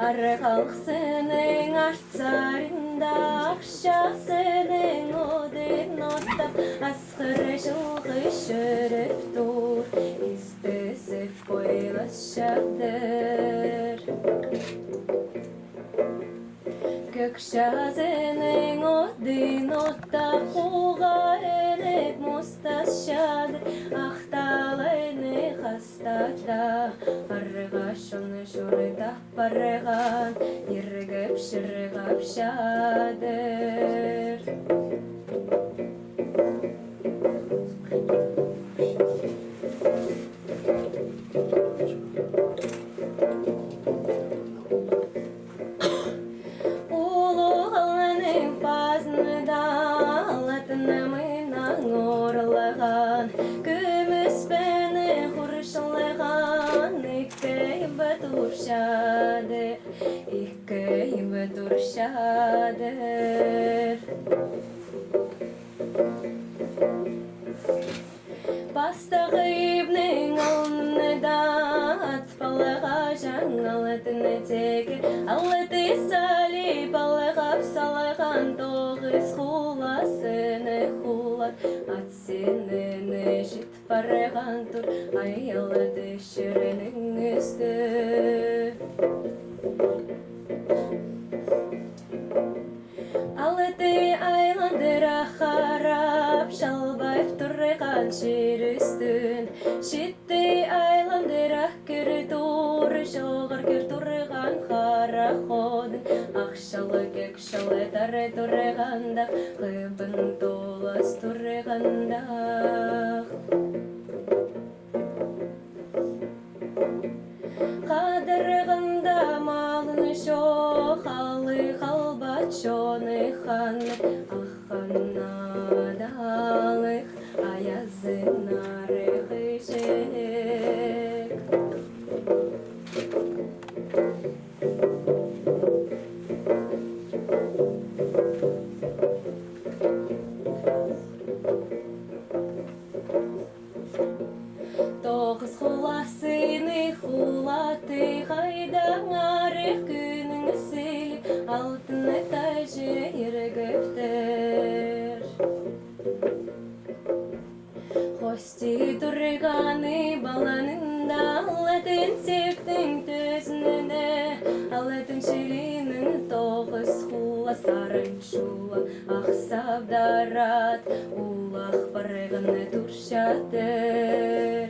Арғалық сенің арцарында ақша сенің оден оттап асқыры жылғы жүріп тұр іздесіп қойлас шадыр көк жазенің оден оттап қуға әлек мұстас шадыр ақталайны қастата арғашыны жұрда парған ергіп шырғап шадыр Улы ғалының пазында Алтынымынан орылған күміс бәні құршылған İkke durşadır Бастағы ибнің алныда Атпалыға жаңалытыны теге Алыты салип алығап салыған Тоғыз хуласыны хулат Ат сенені жит парыған тұр Айалады шүрінің үсті Алыты айландыра харап Шалбайып тұрған жер үстін Шетті айландыра кір тұр Жоғыр кір тұрған қара ходын Ақшалы кекшалы тары тұрғанда Қыбын толас тұрғанда Қадырғында малын жоқ Алы қалбат жоны ханы Аққанадалық аязын арығы жек Тоғыз хуласыны хулаты Қайдан арық күнің сіліп Алтын Тайджи ергіптір Хости тұрғаны баланында Алтын сектің төзініне Алтын шелінің тоғыз хула Сарын шула ақсап дарат Улақ барғыны тұршатыр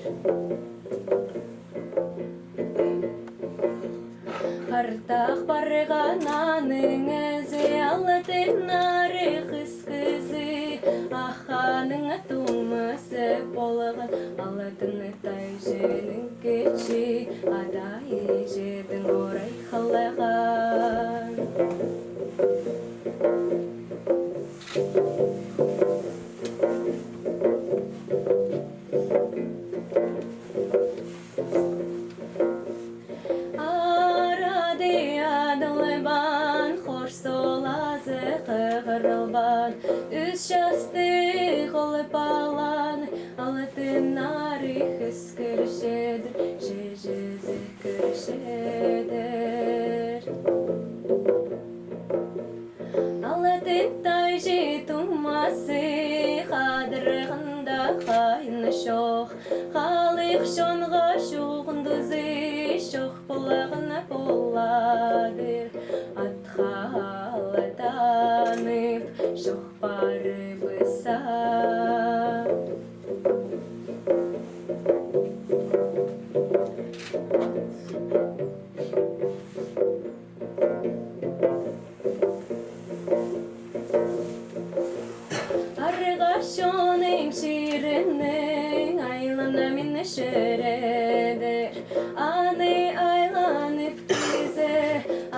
Қартақ барған аның әзі Алтын нарық үскізі Аханың тұмысы болған Алтын Тайджының кечі Адай жердің орай қалаған Арады адылбан Хош солазы қығырылбан Үз жасты қолып алан Алтын нарық үскіршедір Жежізі кіршедір Алтын Тайджи тумасы Қадырғында қайны шоқ Қалық шонға шоғындызы Шоқ болағына боладыр Атқалы танып Шоқ бары бұса Арғашоның ширінің Айлана мені шөредір Аны айланып кезі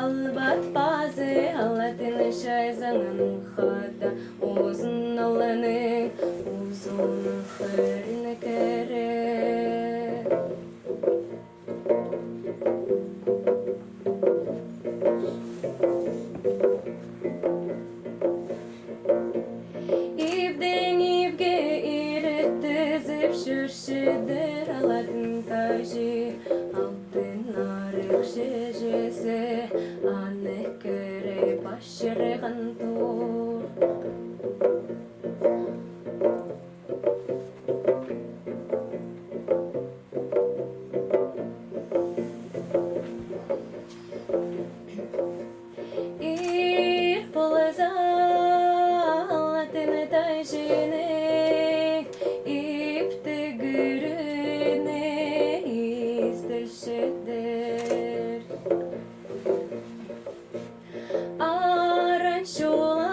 Албат базы Алтын шайзаңын қада Озын алының Озын қырыны кәрі Жүршідір Алтын Тайджи Алтын нарық жежесі аны көре башырған тур. Ir poleza Алтын Тайджыны иптігіріне істілшедер. Аранчула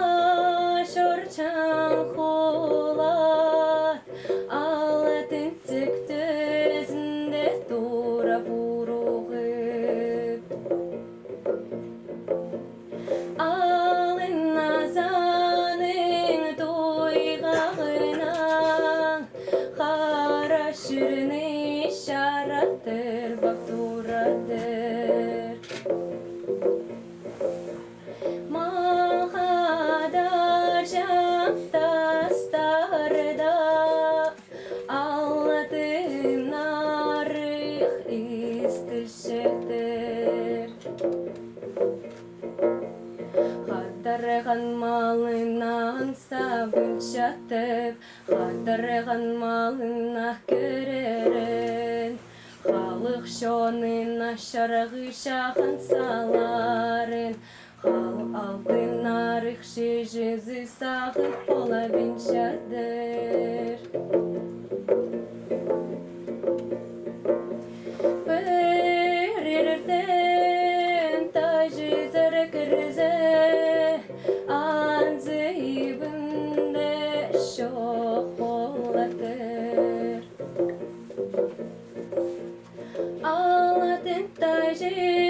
шорчан қолат Алтын тіктізінде тура бұрығып. Алын назаның тойғағынан қара шүріні шараттыр бақтурадыр. Мағадар жақтастарда алтын нарық істілшектір. Қадырған малынан сабын жатып, қадырған малына көрерін. Халық шонын ашарғы шағын саларын, халық алтын нарық жүзі сағып бола беншадыр. Бірерден тайжы зәрі кірізі, анзы ибінде шоқ болатыр. Алтын Тайджи